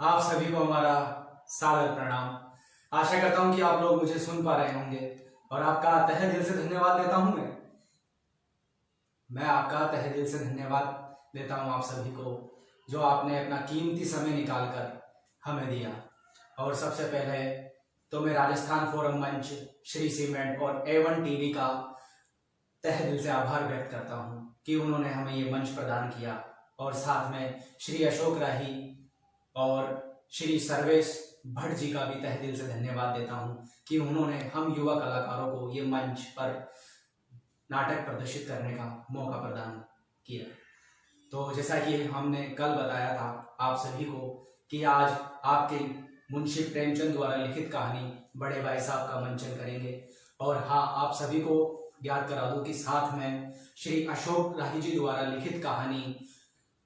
आप सभी को हमारा सादर प्रणाम। आशा करता हूं कि आप लोग मुझे सुन पा रहे होंगे और आपका तहे दिल से धन्यवाद देता हूं। मैं आपका तहे दिल से धन्यवाद देता हूं आप सभी को, जो आपने अपना कीमती समय निकालकर हमें दिया। और सबसे पहले तो मैं राजस्थान फोरम मंच, श्री सीमेंट और A1 टीवी का तहे दिल से आभार व्यक्त करता हूं कि उन्होंने हमें ये मंच प्रदान किया। और साथ में श्री अशोक राही और श्री सर्वेश भट्ट जी का भी तहे दिल से धन्यवाद देता हूं कि उन्होंने हम युवा कलाकारों को ये मंच पर नाटक प्रदर्शित करने का मौका प्रदान किया। तो जैसा कि हमने कल बताया था आप सभी को कि आज आपके मुंशी प्रेमचंद द्वारा लिखित कहानी बड़े भाई साहब का मंचन करेंगे। और हाँ, आप सभी को याद करा दूं कि साथ में श्री अशोक राही जी द्वारा लिखित कहानी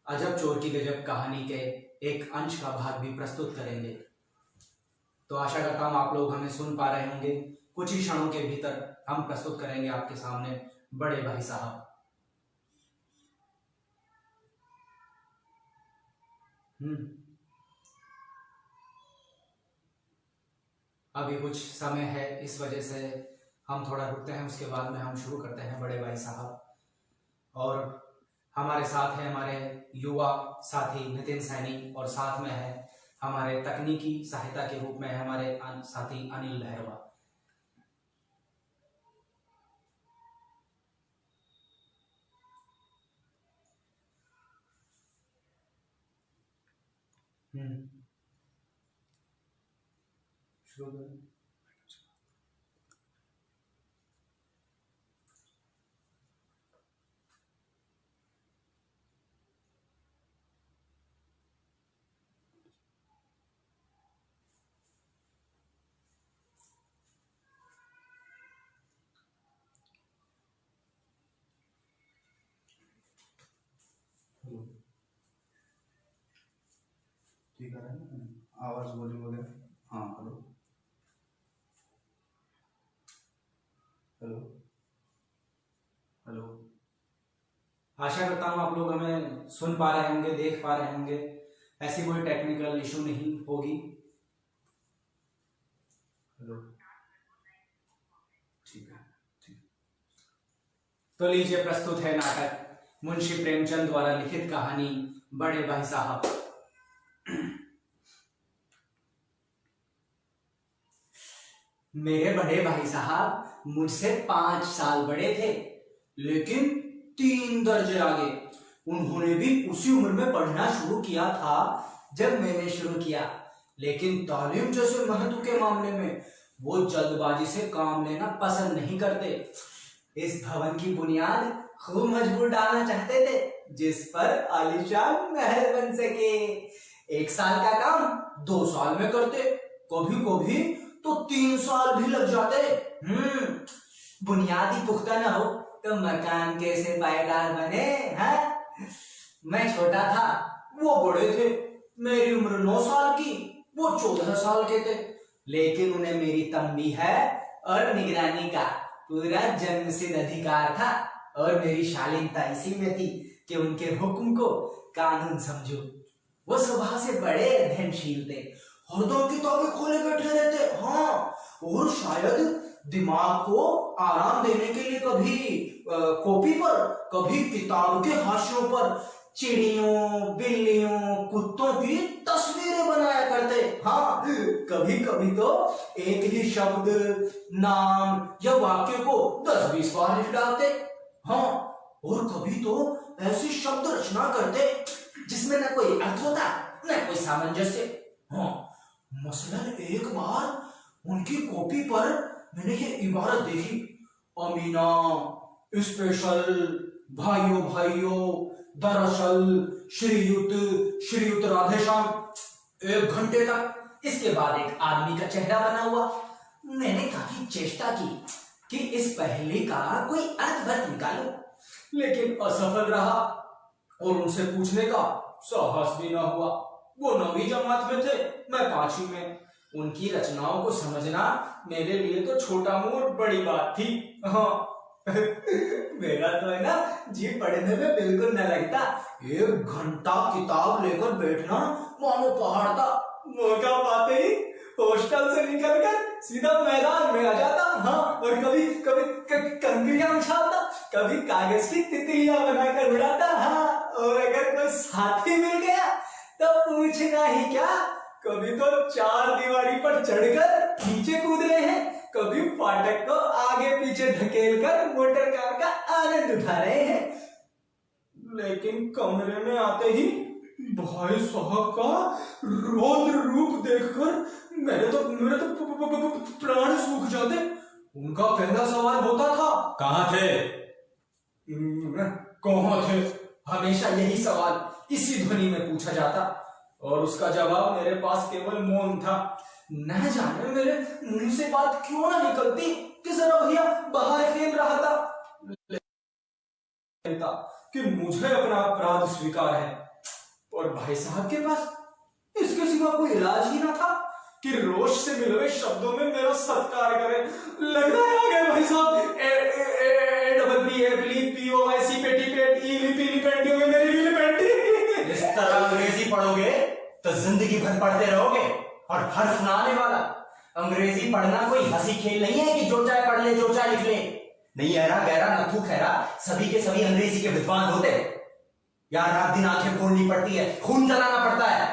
अजब चोर की गजब कहानी के एक अंश का भाग भी प्रस्तुत करेंगे। तो आशा करता हूं आप लोग हमें सुन पा रहे होंगे। कुछ ही क्षणों के भीतर हम प्रस्तुत करेंगे आपके सामने बड़े भाई साहब। अभी कुछ समय है, इस वजह से हम थोड़ा रुकते हैं, उसके बाद में हम शुरू करते हैं बड़े भाई साहब। और हमारे साथ है हमारे युवा साथी नितिन सैनी, और साथ में है हमारे तकनीकी सहायता के रूप में हमारे साथी अनिल भैरवा। शुरू करें। ठीक है ना, आवाज वॉल्यूम वगैरह। हाँ, हेलो हेलो हेलो। आशा करता हूं आप लोग हमें सुन पा रहे होंगे, देख पा रहे होंगे, ऐसी कोई टेक्निकल इशू नहीं होगी। हेलो, ठीक है, ठीक। तो लीजिए, प्रस्तुत है नाटक मुंशी प्रेमचंद द्वारा लिखित कहानी बड़े भाई साहब। मेरे बड़े भाई साहब मुझसे 5 साल बड़े थे, लेकिन 3 दर्जे आगे। उन्होंने भी उसी उम्र में पढ़ना शुरू किया था जब मैंने शुरू किया, लेकिन तालीम जैसे महत्व के मामले में वो जल्दबाजी से काम लेना पसंद नहीं करते। इस भवन की बुनियाद खूब मजबूत डालना चाहते थे, जिस पर आलीशान महल बन सके। 1 साल का काम 2 साल में करते, कभी कभी तो 3 साल भी लग जाते। बुनियादी पुख्ता न हो तो मकान कैसे पायदार बने? मैं छोटा था, वो बड़े थे। मेरी उम्र 9 साल की, वो 14 साल के थे, लेकिन उन्हें मेरी तंबीह और निगरानी का पूरा जन्मसिद्ध अधिकार था। और मेरी शालीनता इसी में थी कि उनके हुक्म को कानून समझूं। वो स्वभाव से बड़े अध्ययनशील थे, हरदम किताबें खोले बैठे रहते। हाँ, और शायद दिमाग को आराम देने के लिए कभी कॉपी पर, कभी किताब के हाशियों पर चिड़ियों, बिल्लियों, कुत्तों की तस्वीरें बनाया करते। हाँ, कभी कभी तो एक ही शब्द, नाम या वाक्य को 10-20 बार लिख डालते। हाँ, और कभी तो ऐसी शब्द रचना करते जिसमें न कोई अर्थ होता, न कोई सामंजस्य। हाँ, मसलन एक बार उनकी कॉपी पर मैंने ये इबारत देखी, अमीना स्पेशल भाइयों भाइयों दरअसल श्रीयुत राधेश्याम। 1 घंटे तक। इसके बाद एक आदमी का चेहरा बना हुआ। मैंने काफी चेष्टा की कि इस पहेली का कोई अर्थ निकालूं, लेकिन असफल रहा और उनसे पूछने का साहस भी न हुआ। वो 9वीं जमात में थे, मैं 5वीं में। उनकी रचनाओं को समझना मेरे लिए तो छोटा मोट बड़ी बात थी। हाँ, मेरा तो है ना जी पढ़ने में बिल्कुल न लगता। 1 घंटा किताब लेकर बैठना मानो पहाड़ था। मौका पाते ही हॉस्टल से निकलकर सीधा मैदान में आ जाता। हाँ, और कभी कभी कंकरियां उछालता, कभी कागज की तितलियां बनाकर उड़ाता। हाँ, और अगर कोई साथी मिल गया तो पूछना ही क्या, कभी तो 4 दीवारी पर चढ़कर नीचे कूद रहे हैं, कभी फाटक को आगे पीछे धकेलकर मोटर कार का आनंद उठा रहे हैं। लेकिन कमरे में आते ही भाई साहब का रौद्र रूप देखकर मेरे तो प्राण सूख जाते। उनका पहला सवाल होता था, कहाँ थे? कहाँ थे? हमेशा यही सवाल इसी ध्वनि में पूछा जाता और उसका जवाब मेरे पास केवल मौन था। न जाने मेरे मुंह से बात क्यों ना निकलती कि जरा भैया बाहर खेल रहा था कि मुझे अपना अपराध स्वीकार है, और भाई साहब के पास इसके सिवा कोई इलाज ही ना था कि रोष से मिले हुए शब्दों में मेरा सत्कार करे। लग रहा है आ गए भाई साहब, POIC पेटी पेट पीली पेंटी हो गई मेरी पीली पेंटी। इस तरह अंग्रेजी पढ़ोगे तो जिंदगी भर पढ़ते रहोगे, और हर्फ ना आने वाला। अंग्रेजी पढ़ना कोई हंसी खेल नहीं है कि जो चाहे पढ़ ले जो चाहे लिख ले। नहीं ऐरा गहरा नथु खैरा सभी के सभी अंग्रेजी के विद्वान होते। यार रात दिन आंखें फोड़नी पड़ती है, खून जलाना पड़ता है,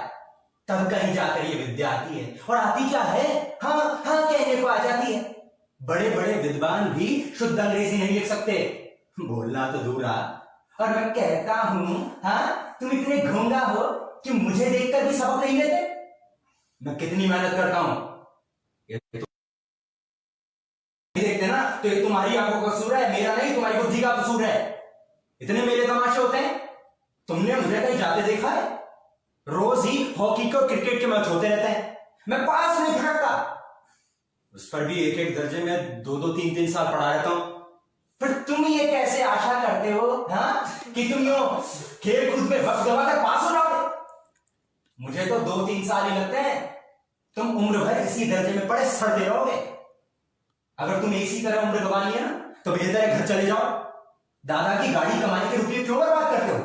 तब कहीं जाकर ये विद्या आती है। और आती क्या है? हाँ हाँ कहने को आ जाती है। बड़े बड़े विद्वान भी शुद्ध अंग्रेजी नहीं लिख सकते, बोलना तो दूर आ। और मैं कहता हूं, हाँ तुम इतने गूंगा हो कि मुझे देखकर भी सबक नहीं लेते। मैं कितनी मेहनत करता हूं, ये तो देखते ना, तो ये तुम्हारी आंखों का कसूर है, मेरा नहीं, तुम्हारी बुद्धि का कसूर है। इतने मेले तमाशे होते हैं, तुमने मुझे कहीं जाते देखा है? रोज ही हॉकी के और क्रिकेट के मैच होते रहते हैं, मैं पास नहीं खड़कता। उस पर भी एक एक दर्जे में 2-2 3-3 साल पढ़ा रहता हूं। फिर तुम ये कैसे आशा करते हो, हाँ, कि तुम यो खेल कूद में वक्त गवाकर पास हो जाओगे? मुझे तो 2-3 साल ही लगते हैं, तुम उम्र भर इसी दर्जे में पड़े सड़ते रहोगे। अगर तुम इसी तरह उम्र गवानी है ना, तो बेहतर है घर चले जाओ। दादा की गाड़ी कमाने के रुपये क्यों बर्बाद करते हो?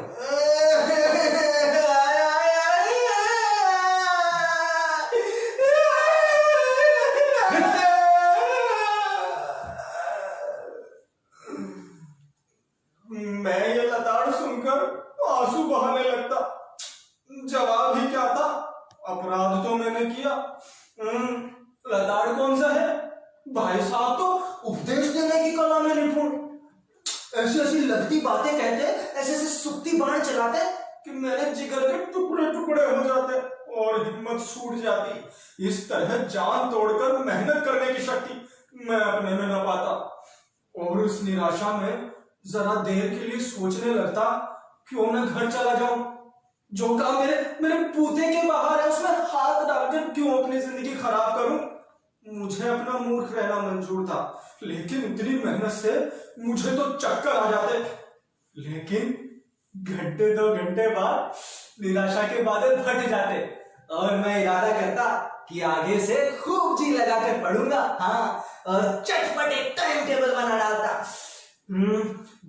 मैं ये लताड़ सुनकर आंसू बहाने लगता। जवाब ही क्या था, अपराध तो मैंने किया। लताड़ कौन सा है? भाई साहब तो उपदेश देने की कला में निपुण, ऐसी ऐसी लगती बातें कहते, ऐसे ऐसे सुक्ति बाण चलाते कि मेरे जिगर के टुकड़े टुकड़े हो जाते और हिम्मत छूट जाती। इस तरह जान तोड़कर मेहनत करने की शक्ति मैं अपने में न पाता, और उस निराशा में जरा देर के लिए सोचने लगता, क्यों न घर चला जाऊं। जो काम मेरे पूते के बाहर है उसमें हाथ डालकर क्यों अपनी जिंदगी खराब करूं। मुझे अपना मूर्ख रहना मंजूर था, लेकिन इतनी मेहनत से मुझे तो चक्कर आ जाते। लेकिन घंटे 2 घंटे बाद निराशा के बादल फट जाते और मैं इरादा करता कि आगे से खूब जी लगाकर पढ़ूंगा। हाँ, और चटपट एक टाइम टेबल बना डालता।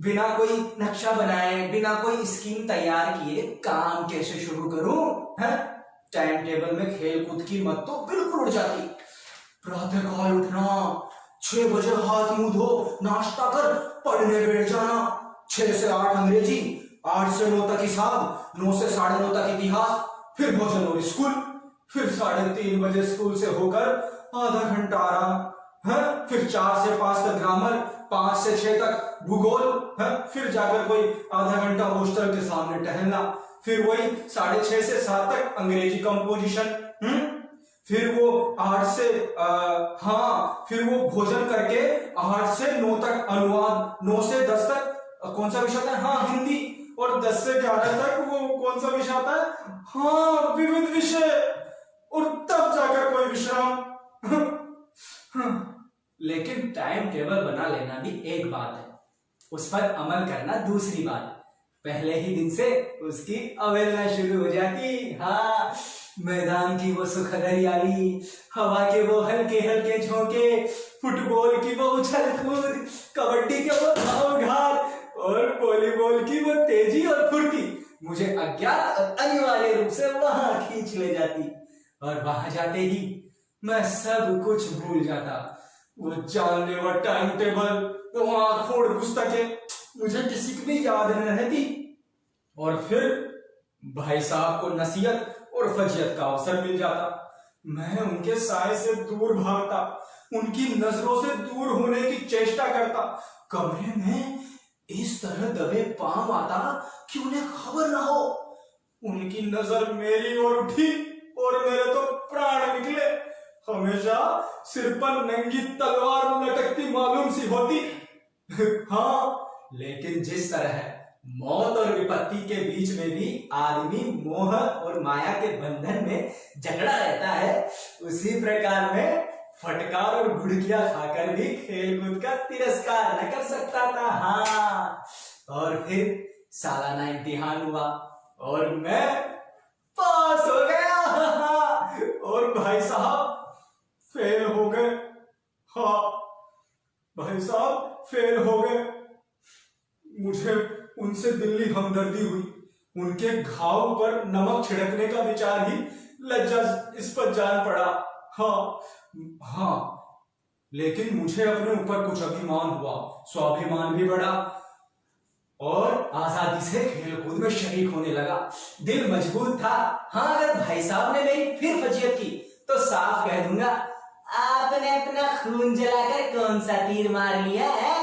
बिना कोई नक्शा बनाए, बिना कोई स्कीम तैयार किए काम कैसे शुरू करूं? टाइम टेबल में खेल कूद की मत तो बिल्कुल उड़ जाती। प्रातःकाल उठना, 6 बजे हाथ मुंह धो नाश्ता कर पढ़ने बैठ जाना। 6 से 8 अंग्रेजी, 8 से 9 तक हिसाब, 9 से 9:30 तक इतिहास, फिर भोजन और स्कूल, फिर 3:30 बजे स्कूल से होकर आधा घंटा आराम, फिर 4 से 5 तक ग्रामर, 5 से 6 तक भूगोल, फिर जाकर कोई आधा घंटा हॉस्टल के सामने टहलना, फिर वही 6:30 से 7 तक अंग्रेजी कंपोजिशन, फिर वो 8 से फिर वो भोजन करके 8 से 9 तक अनुवाद, 9 से 10 तक कौन सा विषय आता है? हाँ, हिंदी, और 10 से 11 तक वो कौन सा विषय आता है? हाँ, विविध विषय, और तब जाकर कोई विश्राम। लेकिन टाइम टेबल बना लेना भी एक बात है, उस पर अमल करना दूसरी बात। पहले ही दिन से उसकी अवहेलना शुरू हो जाती। हाँ, मैदान की वो सुखद हरियाली, हवा के वो हल्के हल्के झोंके, फुटबॉल की वो उछल कूद, कबड्डी के वो धाव घात और वॉलीबॉल की वो तेजी और फुर्ती मुझे अज्ञात और अनिवार्य रूप से वहां खींच ले जाती। और वहां जाते ही मैं सब कुछ भूल जाता। वो जानलेवा टाइम टेबल, वो आंख फोड़ पुस्तकें मुझे किसी की भी याद न रहती। और फिर भाई साहब को नसीहत और फजीयत का अवसर मिल जाता। मैं उनके साए से दूर भागता, उनकी नजरों से दूर होने की चेष्टा करता, कमरे में इस तरह दबे पांव आता कि उन्हें खबर ना हो। उनकी नजर मेरी ओर उठी और मेरे तो प्राण निकले। हमेशा सिर पर नंगी तलवार लटकती मालूम सी होती। हाँ, लेकिन जिस तरह मौत और विपत्ति के बीच में भी आदमी मोह और माया के बंधन में जकड़ा रहता है, उसी प्रकार में फटकार और गुड़किया खाकर भी खेलकूद का तिरस्कार न कर सकता था। हाँ, और फिर सालाना इम्तिहान हुआ और मैं पास हो गया। और भाई साहब फेल हो गए। हाँ, भाई साहब फेल हो गए। मुझे उनसे दिल्ली हमदर्दी हुई। उनके घाव पर नमक छिड़कने का विचार ही लज्जा इस पर जान पड़ा। हाँ, लेकिन मुझे अपने ऊपर कुछ अभिमान हुआ, स्वाभिमान भी बढ़ा और आजादी से खेलकूद में शरीक होने लगा। दिल मजबूत था। हाँ, अगर भाई साहब ने मेरी फिर फजीयत की तो साफ कह दूंगा, आपने अपना खून जलाकर कौन सा तीर मार लिया है?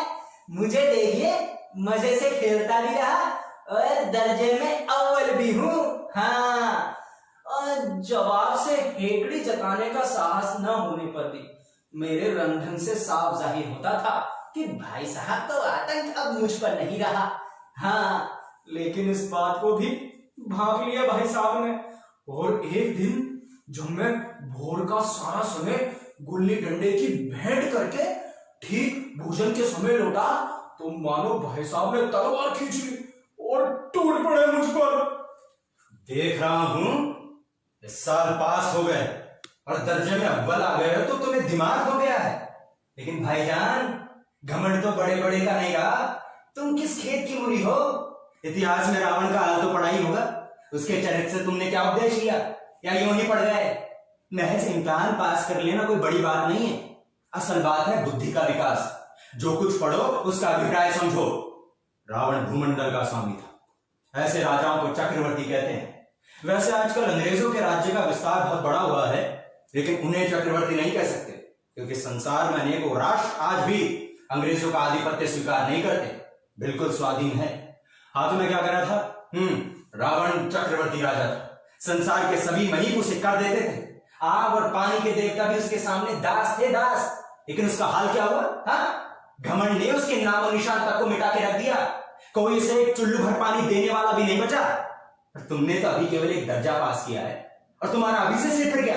मुझे देखिए, मजे से खेलता भी रहा और दर्जे में अव्वल भी हूँ। हाँ, और जवाब से हेकड़ी जताने का साहस न होने पर भी मेरे रंधन से साफ जाहिर होता था कि भाई साहब तो आतंक अब मुझ पर नहीं रहा। हाँ, लेकिन इस बात को भी भांप लिया भाई साहब ने। और एक दिन जब मैं भोर का सारा समय गुल्ली डंडे की भेंट करके ठीक भोजन के समय लौटा तो मानो भाई साहब ने तलवार खींच ली और टूट पड़े मुझ पर। देख रहा हूं इस साल पास हो गए और दर्जे में अव्वल आ गए हो तो तुम्हें दिमाग हो गया है। लेकिन भाईजान, घमंड तो बड़े बड़े का नहीं रहा। तुम किस खेत की मुरी हो? इतिहास में रावण का हाल तो पढ़ा ही होगा। उसके चरित्र से तुमने क्या उपदेश लिया, या यूं ही पढ़ गए? महज इम्तिहान पास कर लेना कोई बड़ी बात नहीं है। असल बात है बुद्धि का विकास। जो कुछ पढ़ो उसका अभिप्राय समझो। रावण भूमंडल का स्वामी था। ऐसे राजाओं को चक्रवर्ती कहते हैं। वैसे आजकल अंग्रेजों के राज्य का विस्तार बहुत बड़ा हुआ है, लेकिन उन्हें चक्रवर्ती नहीं कह सकते, क्योंकि संसार में अनेकों राष्ट्र आज भी अंग्रेजों का आधिपत्य स्वीकार नहीं करते, बिल्कुल स्वाधीन है। हाँ, तो मैं क्या कर रहा था? रावण चक्रवर्ती राजा था। संसार के सभी महीप उसे कर देते थे। आग और पानी के देवता भी उसके सामने दास थे, दास। लेकिन उसका हाल क्या हुआ? हाँ, घमंड ने उसके नामो निशान तक को मिटा के रख दिया। कोई इसे एक चुल्लू भर पानी देने वाला भी नहीं बचा। और तुमने तो अभी केवल एक दर्जा पास किया है और तुम्हारा अभी से सिर फिर गया।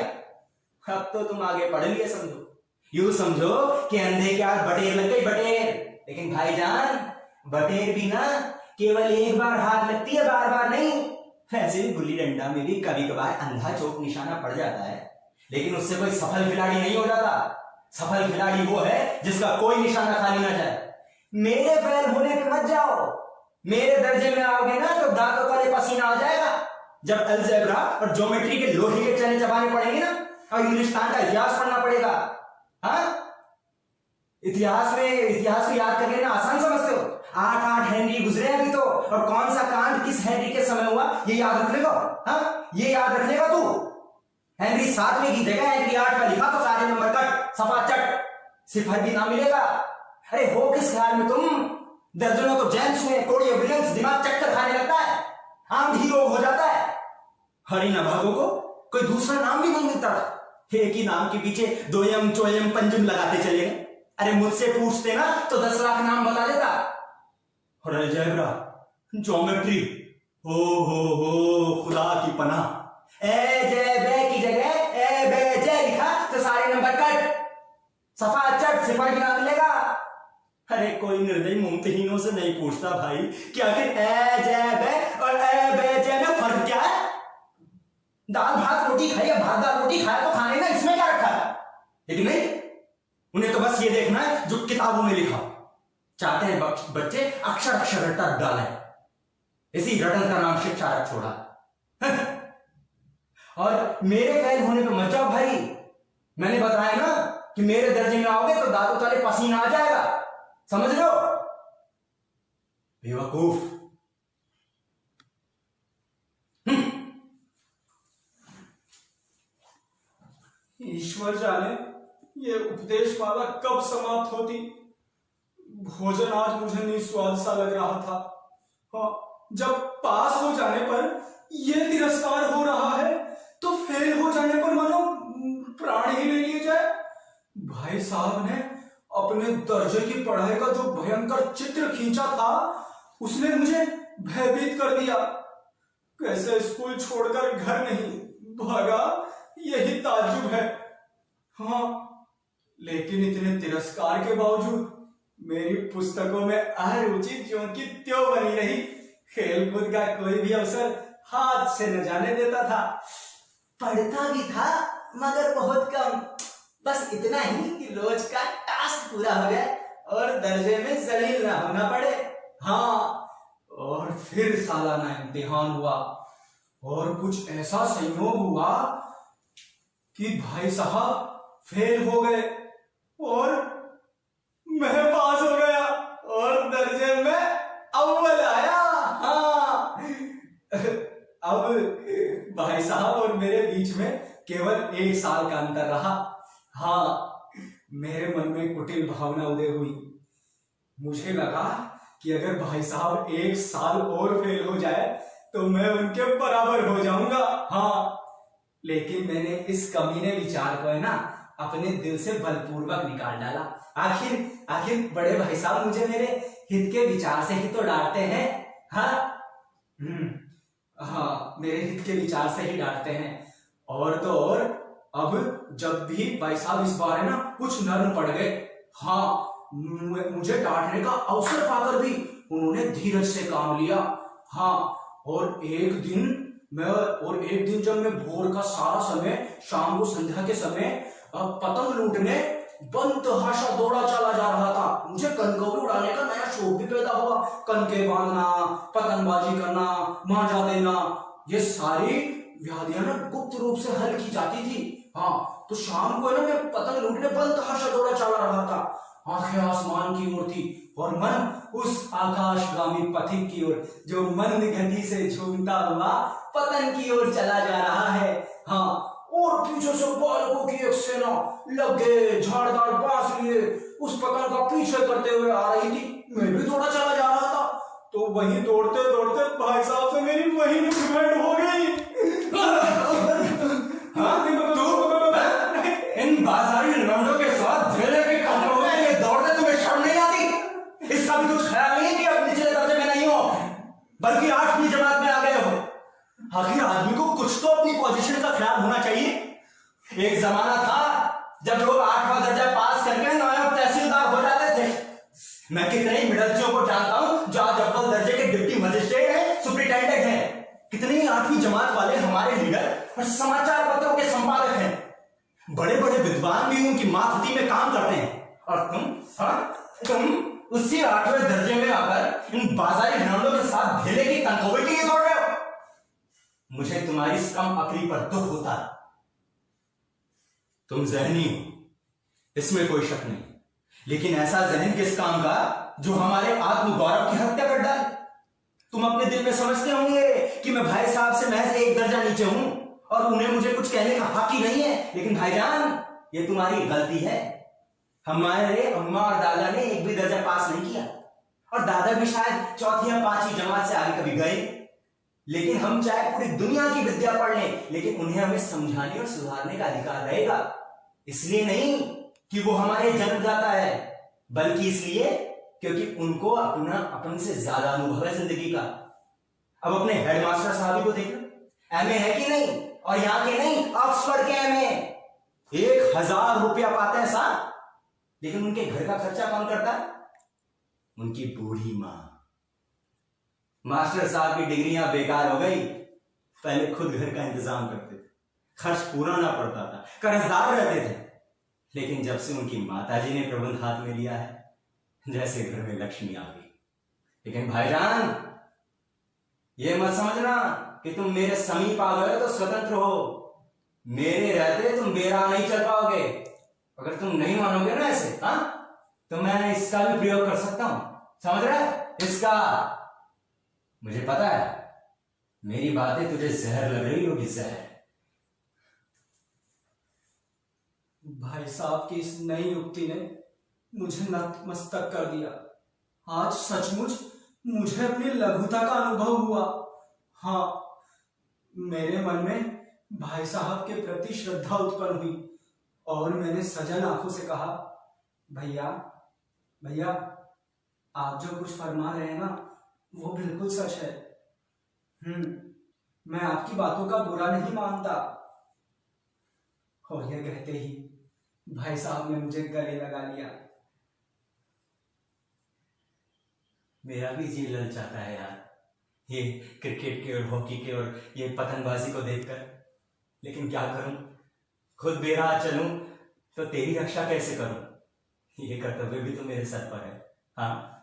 अब तो तुम आगे पढ़ लिए समझो। यूं समझो कि अंधे के हाथ बटेर लग गई, बटेर। लेकिन भाईजान, बटेर भी ना केवल एक बार हाथ लगती है, बार बार नहीं। ऐसे ही गुल्ली डंडा में भी कभी कभार अंधा चौक निशाना पड़ जाता है, लेकिन उससे कोई सफल खिलाड़ी नहीं हो जाता। सफल खिलाड़ी वो है जिसका कोई निशाना खाली ना जाए। मेरे फेल होने पे मत जाओ। मेरे दर्जे में आओगे ना तो दांतों तले पसीना आ जाएगा। जब अलजेब्रा और ज्योमेट्री के लोहे के चने चबाने पड़ेंगे ना, और हिंदुस्तान का इतिहास पढ़ना पड़ेगा। हाँ, इतिहास को याद कर लेना आसान समझते हो। 8 हेनरी गुजरे अभी तो, और कौन सा कांड किस हेनरी के समय हुआ ये याद रख लेगा। हाँ, ये याद रख लेगा तू। हेनरी 7वें की जगह हेनरी 8 का लिखा तो सारे नंबर कट, सफा चट, सिफर भी ना मिलेगा। अरे हो किस ख्याल में तुम? दर्जनों तो जेम्स हुए, कोड़ियों विलियम्स, दिमाग चक्कर खाने लगता है, आंधी रोग हो जाता है। हरी नभागों को कोई दूसरा नाम भी नहीं मिलता। एक ही नाम के पीछे दोयम चोयम पंजुम लगाते चले गए। अरे मुझसे पूछते ना तो 10 लाख नाम बता देता। और अलजेब्रा, ज्योमेट्री, हो खुदा की पनाह। ए जय बे की जगह ए बे जय लिखा तो सारे नंबर कट, सफा चट, सिफर भी ना मिलेगा। अरे कोई निर्दयी मुमतहीनों से नहीं पूछता भाई कि आखिर ए जय बे और ए बे जय में फर्क क्या है? दाल भात रोटी खाई या भात दाल रोटी खाया तो खाने ना, इसमें क्या रखा है? लेकिन नहीं, उन्हें तो बस ये देखना है जो किताबों में लिखा। चाहते हैं बच्चे अक्षर अक्षर रटा डाले, इसी रटन का नाम शिक्षा रख छोड़ा। और मेरे फेल होने पे मत जाओ भाई, मैंने बताया ना कि मेरे दर्जे में आओगे तो दांतों तले पसीना आ जाएगा, समझ लो बेवकूफ। ईश्वर जाने ये उपदेश माला कब समाप्त होती। भोजन आज मुझे निस्वाद सा लग रहा था। हाँ, जब पास हो जाने पर यह तिरस्कार हो रहा है तो फेल हो जाने पर मानो प्राण ही ले लिए जाए। भाई साहब ने अपने दर्जे की पढ़ाई का जो भयंकर चित्र खींचा था उसने मुझे भयभीत कर दिया। कैसे स्कूल छोड़कर घर नहीं भागा, यही ताज्जुब है। हाँ, लेकिन इतने तिरस्कार के बावजूद मेरी पुस्तकों में अरुचि ज्यों की त्यों बनी रही। खेलकूद का कोई भी अवसर हाथ से न जाने देता था। पढ़ता भी था मगर बहुत कम, बस इतना ही कि रोज का टास्क पूरा हो जाए और दर्जे में जलील ना होना पड़े। हाँ, और फिर सालाना इम्तिहान हुआ और कुछ ऐसा संयोग हुआ कि भाई साहब फेल हो गए और मैं पास हो गया और दर्जे में अव्वल आया। हाँ, अब भाई साहब और मेरे बीच में केवल 1 साल का अंतर रहा। हाँ, मेरे मन में कुटिल भावना उदय हुई। मुझे लगा कि अगर भाई साहब 1 साल और फेल हो जाए तो मैं उनके बराबर हो जाऊंगा। हाँ, लेकिन मैंने इस कमीने विचार को है ना अपने दिल से बलपूर्वक निकाल डाला। आखिर बड़े भाई साहब मुझे मेरे हित के विचार से ही तो डांटते हैं। हाँ, हाँ, मेरे हित के विचार से ही डांटते हैं। और तो और अब जब भी भाई साहब इस बार है ना कुछ नर्म पड़ गए, हाँ, मुझे डांटने का अवसर पाकर भी उन्होंने धीरज से काम लिया। हाँ, और एक दिन जब मैं भोर का सारा समय, शाम को संध्या के समय पतंग लूटने बंतहाशा दौड़ा चला जा रहा था। मुझे कनकौड़ी उड़ाने का नया शौक भी पैदा हुआ। कनके बांधना, पतंगबाजी करना, मांजा देना, ये सारी व्याधियां ना गुप्त रूप से हल की जाती थी। हाँ, तो शाम को ना मैं पतंग लूटने बंतहाशा दौड़ा चला रहा था। आंखें आसमान की ओर थी और मन उस आकाशगामी पथिक की ओर जो मंद गति से झूमता हुआ पतन की ओर चला जा रहा है। हाँ, और पीछे से बालकों की एक सेना लगे झाड़दार बांस लिए उस पतंग का पीछे करते हुए आ रही थी। मैं भी थोड़ा चला जा रहा था तो वहीं दौड़ते दौड़ते भाई साहब से मेरी वहीं भेंट हो गई। हाँ, इन बाजारी लौंडों के साथ झेले के कंट्रोल में दौड़ते तुम्हें शर्म नहीं आती? इसका भी कुछ ख्याल नहीं है कि अब निचले दर्जे में नहीं हो बल्कि 8वीं जमात में आ गए हो। आखिर आदमी को कुछ तो अपनी पोजीशन का ख्याल होना चाहिए। एक जमाना था जब लोग 8वां दर्जा पास करके नायब तहसीलदार हो जाते थे। मैं कितने ही मिडलचियों को जानता हूं जो आज अव्वल दर्जे के डिप्टी मजिस्ट्रेट हैं, सुपरिटेंडेंट हैं। कितने ही 8वीं जमात वाले हमारे लीडर और समाचार पत्रों के संपादक हैं। बड़े बड़े विद्वान भी उनकी मातहती में काम करते हैं। और तुम उसी 8वें दर्जे में आकर इन बाजारी लौंडों के साथ ढेले की कनकौड़ी के लिए दौड़ रहे हो। मुझे तुम्हारी इस कम अकली पर दुख होता। तुम जहनी हो, इसमें कोई शक नहीं, लेकिन ऐसा जहन किस काम का जो हमारे आत्मगौरव की हत्या कर डाले। तुम अपने दिल में समझते होंगे कि मैं भाई साहब से महज 1 दर्जा नीचे हूं और उन्हें मुझे कुछ कहने का हक ही नहीं है। लेकिन भाईजान, ये तुम्हारी गलती है। हमारे अम्मा और दादा ने 1 भी दर्जा पास नहीं किया और दादा भी शायद 4वीं या 5वीं जमात से आगे कभी गए। लेकिन हम चाहे पूरी दुनिया की विद्या पढ़ लें, लेकिन उन्हें हमें समझाने और सुधारने का अधिकार रहेगा। इसलिए नहीं कि वो हमारे जन्मदाता है, बल्कि इसलिए क्योंकि उनको अपन से ज्यादा अनुभव है जिंदगी का। अब अपने हेडमास्टर साहब को देख लो, एमए है कि नहीं, और यहां के नहीं ऑक्सफोर्ड के एमए 1000 रुपया पाते हैं साहब, लेकिन उनके घर का खर्चा कौन करता है? उनकी बूढ़ी मां। मास्टर साहब की डिग्रियां बेकार हो गई पहले खुद घर का इंतजाम करते थे, खर्च पूरा ना पड़ता था, कर्जदार रहते थे। लेकिन जब से उनकी माताजी ने प्रबंध हाथ में लिया है, जैसे घर में लक्ष्मी आ गई। लेकिन भाईजान, ये मत समझना कि तुम मेरे समीप आ गए तो स्वतंत्र हो। मेरे रहते तुम बेरा नहीं चल पाओगे। अगर तुम नहीं मानोगे ना ऐसे, तो मैं इसका भी प्रयोग कर सकता हूं, समझ रहे? इसका मुझे पता है मेरी बातें तुझे जहर लग रही होगी, जहर। भाई साहब की इस नई युक्ति ने मुझे नतमस्तक कर दिया। आज सचमुच मुझे अपनी लघुता का अनुभव हुआ। हाँ, मेरे मन में भाई साहब के प्रति श्रद्धा उत्पन्न हुई और मैंने सजन आंखों से कहा, भैया भैया, आप जो कुछ फरमा रहे हैं ना, वो बिल्कुल सच है। मैं आपकी बातों का बुरा नहीं मानता। और यह कहते ही भाई साहब ने मुझे गले लगा लिया। मेरा भी जी ललचाता है यार, ये क्रिकेट के और हॉकी के और ये पतंगबाजी को देखकर। लेकिन क्या करूं, खुद बेराह चलूं तो तेरी रक्षा कैसे करूं? ये कर्तव्य भी तो मेरे सर पर है। हाँ,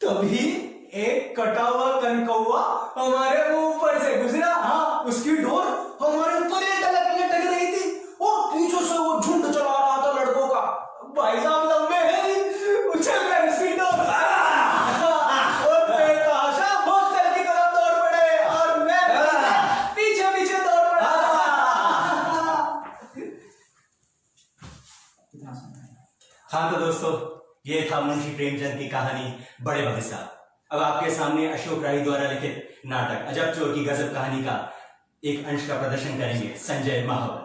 तभी एक कटा हुआ कनकौआ हमारे ऊपर से गुजरा। हाँ, उसकी डोर हमारे ऊपर लटक रही थी और पीछे से वो झुंड चला रहा था लड़कों का। भाई साहब लंबे हैं, उछल कर उसकी डोर और बेतहाशा हॉस्टल की तरफ दौड़ पड़े और मैं पीछे पीछे दौड़ पड़ा। हाँ तो दोस्तों, ये था मुंशी प्रेमचंद की कहानी बड़े भाई साहब। अब आपके सामने अशोक राय द्वारा लिखित नाटक अजब चोर की गजब कहानी का एक अंश का प्रदर्शन करेंगे संजय महावर।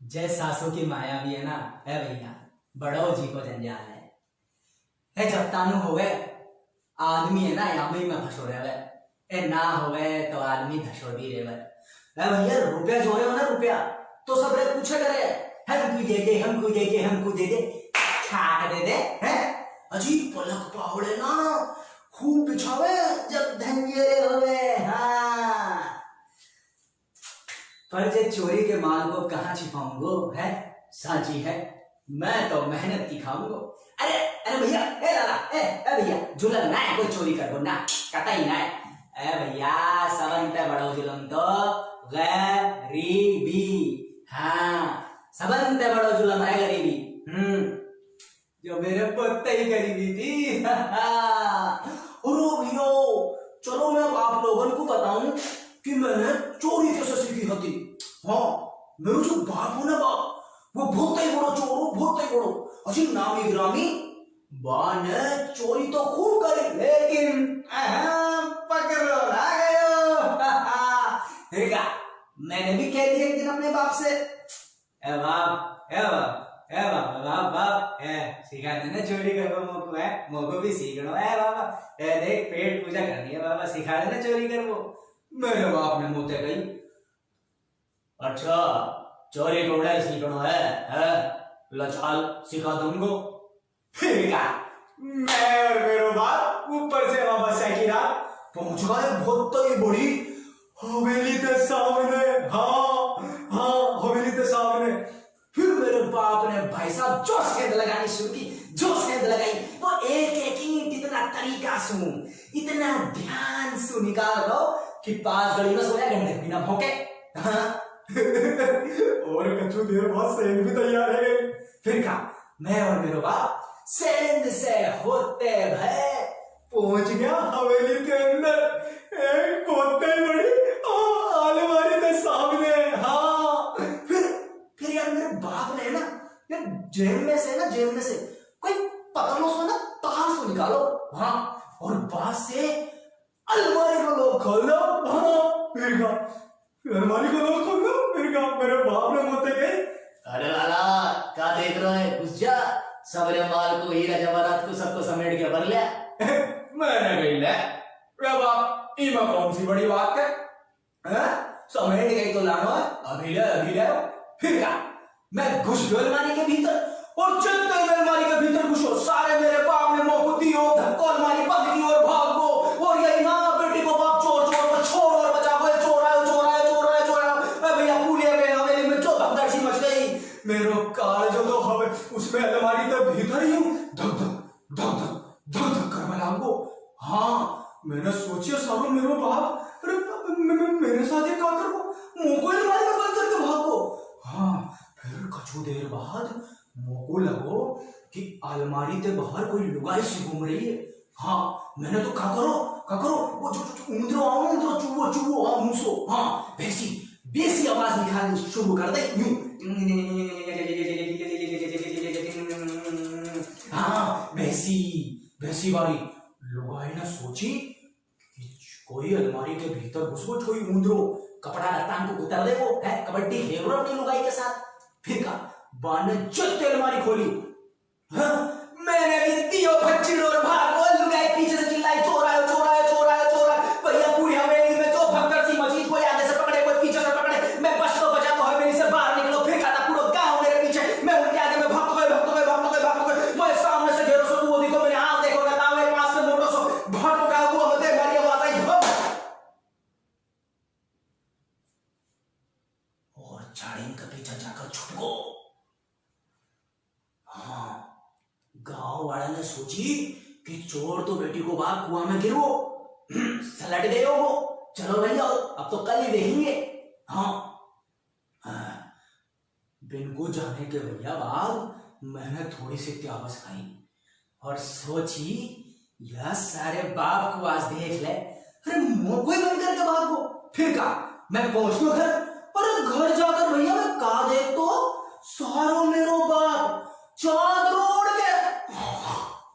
जय सासू की माया भी है ना, है भैया, बड़ो जी को जंजाल है। जब तानु हो गए आदमी है ना, यामी में फंसो रहे ए ना हो गए तो आदमी धसो भी रे भैया। रुपया जो है ना, रुपया तो सब रे पूछे करे, हमको दे दे, हमको दे दे, हमको दे दे, छाट दे दे हैं। अजीब पलक पावड़े ना खूब बिछावे जब धंजेरे हो गए। हाँ, पर जे चोरी के माल को कहाँ छिपाऊंगो है, साची है, मैं तो मेहनत की खाऊंगो। अरे अरे भैया, ए लाला, ए भैया, जुलम ना है, कोई चोरी करो ना, कतई ना है। ए भैया, सबंते बड़ो जुलम तो गरीबी। हाँ, सबंते बड़ो जुलम है गरीबी। जो मेरे पत्ते ही गरीबी थी। अरे भैया, चलो मैं आप लोगों को बताऊं कि मैंने चोरी कैसे सीखी होती। हाँ, मेरे जो बाप हो ना, बाप वो बहुत ही बड़ो चोर, बहुत ही बड़ो अजी नामी ग्रामी बान चोरी तो खूब करी, लेकिन पकड़ो ना गयो। देखा, मैंने भी कह दिया एक दिन अपने बाप से, ए बाप, ए बाप, ए बाप, बाप बाप, सिखा देना चोरी करो मोको, है मोको भी सीखना है बाबा। देख, पेट पूजा करनी है बाबा, सिखा देना चोरी करो। मेरे बाप ने मोते गई, अच्छा चोरी को उड़ाई सीखना है लचाल सिखा दूंगो। फिर क्या, मैं और मेरे बाप ऊपर से वहां बसा की रात पहुंच गए बहुत ही बड़ी हवेली के सामने। हाँ हाँ, हवेली के सामने। फिर मेरे बाप ने भाई साहब जो सेंध लगानी शुरू की, जो सेंध लगाई, वो एक एक ईंट इतना तरीका सुन, इतना ध्यान से निकाल लो कि 5 घड़ी में सोया घंटे बिना भौंके। और कछु देर बाद सेंध भी तैयार है। फिर का मैं और मेरे बाप सेंध से होते भय पहुंच गया हवेली के अंदर, एक बहुत बड़ी अलमारी के सामने। हाँ, फिर यार मेरे बाप ने ना जेब में से कोई पतलो सो ना तार से निकालो। हाँ, और बात से अलमारी को लोग खोलो। हाँ, फिर का अलमारी को लोग खोलो। फिर का मेरे बाप ने मोते गए, अरे लाला क्या देख रहे है, घुस जा, सबरे माल को, हीरा जवाहरात को सबको समेट के भर लिया। मैंने गई ले बाप, इमा कौन सी बड़ी बात है? समेट गई तो लानो है, अभी ले फिर क्या, मैं घुस गयो अलमारी के भीतर और जितने में अलमारी के भीतर घुसो सारे मेरे बाप ने मोह दियो, धक्को अलमारी बंद की और भाग गो, और यही ना बेटी को बाप चोर को छोड़ और बचा को चोर आयो भैया पूरे में हवेली में जो भगदड़ सी मच गई, मेरो काल जो तो हवे उसमें अलमारी तो भीतर ही हूं, धक कर लागो। हाँ मैंने सोचिए सारो मेरो बाप अरे मेरे साथ ये क्या करो, मोको अलमारी में बंद करके भागो। हाँ फिर कछु देर बाद मोको लगो कि अलमारी के बाहर कोई लुगाई सी घूम रही है। हाँ मैंने तो क्या करो वो जो उंदरो चुवो हाँ मूसो, हाँ बेसी आवाज निकालनी शुरू कर दे यूं, हाँ भैंसी वाली लुगाई ने सोची कि कोई अलमारी के भीतर घुसो, कोई उंदरो कपड़ा लतान को उतार दे, वो है कबड्डी खेल रहा अपनी लुगाई के साथ। फिर का बान ने जत्ते अलमारी खोली, हाँ मैंने भी दियो भच्ची और भागो, लुगाई पीछे से चिल्लाई चोर आयो भैया पूरी हवेली में जो भगदड़ सी मची, कोई आगे से पकड़े कोई पीछे से पकड़े, मैं बच तो बचा तो हवेली से बाहर निकलो, फिर कहता पूरा गांव मेरे पीछे, मैं उनके आगे में भागतो गए, मैं सामने से घेरो सो वो देखो मेरे हाथ देखो कहता मेरे पास से मोटो सो भागो का वो होते मेरी आवाज आई और झाड़ी का पीछे जाकर छुप गो। हाँ गांव वाले ने सोची कि चोर तो बेटी को बाहर कुआं में गिरो सलट गए हो वो, चलो भैया अब तो कल ही देखेंगे। हाँ बिन को जाने के भैया बाद मैंने थोड़ी सी त्यावस खाई और सोची यह सारे बाप को आज देख ले, अरे मुंह कोई बंद करके भागो। फिर का मैं पहुंच गया घर, और घर जाकर भैया मैं का देख तो सारो मेरो बाप चादर ओढ़ के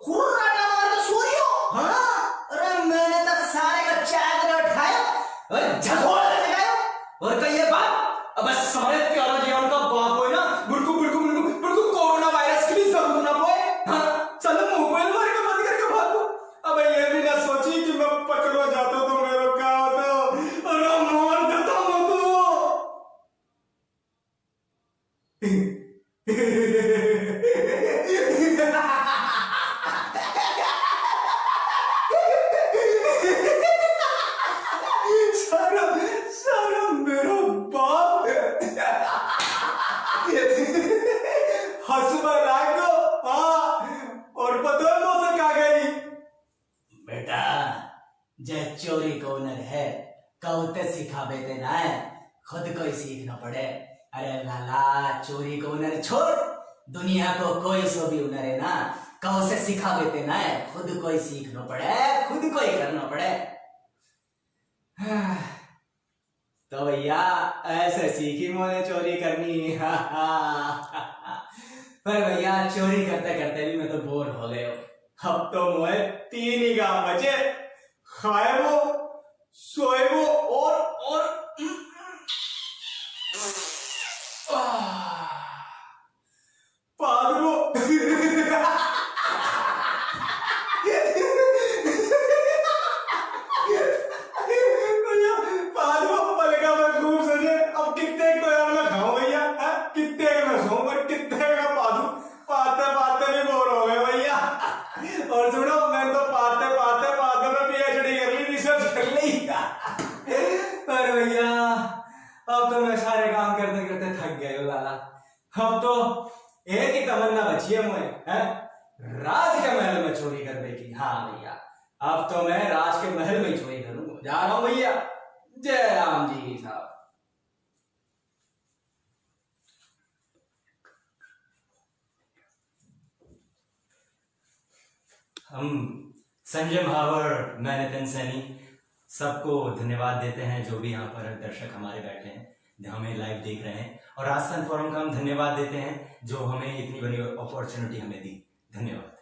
हुर्राटा मार के सो रही हो। हाँ अरे मैंने तो सारे का चादर उठाया और झकोड़ के लगाया और कहिए बाप अब सारे प्यारा जीवन का बाप हो ना, बुड़कू कोरोना वायरस के लिए जरूर ना पोए। हाँ चलो मोबाइल मार के बंद करके भागो। अब ये भी ना सोची कि मैं पकड़ो जाता तो मेरा क्या होता, अरे मार देता मैं सारा मेरा बाप हंसबा लागो। हाँ और पता है मौसम क्या गई बेटा, जे चोरी को नर है कौते सिखावे देना है, खुद को ही सीखना पड़े। अरे लाला चोरी को हुनर छोड़, दुनिया को कोई सो भी हुनर है ना, कौ से सिखा देते ना है, खुद को ही सीखना पड़े, खुद को ही करना पड़े। तो भैया ऐसे सीखी मोने चोरी करनी। पर भैया चोरी करते करते भी मैं तो बोर हो गए हो। अब तो मोए 3 ही गांव बचे, खाए वो सोए वो और पागलो पलका में खूब सजे। अब कितने को यार मैं खाऊं भैया, कितने में सोऊं और कितने का पालू, पाते भी बोर हो गए भैया। और सुनो मैं तो पाते में PhD कर ली, रिसर्च कर ली। पर भैया अब तो मैं सारे काम करते करते थक गए हो लाला। अब तो एक ही तमन्ना बची है मुझे, राज के महल में चोरी करने की। हाँ भैया अब तो मैं राज के महल में चोरी करूंगा, जा रहा हूं भैया। जय राम जी साहब। हम संजय महावर, मैं नितिन सैनी सबको धन्यवाद देते हैं, जो भी यहाँ पर दर्शक हमारे बैठे हैं, हमें लाइव देख रहे हैं। और राजस्थान फोरम का हम धन्यवाद देते हैं जो हमें इतनी बड़ी अपॉर्चुनिटी हमें दी। धन्यवाद।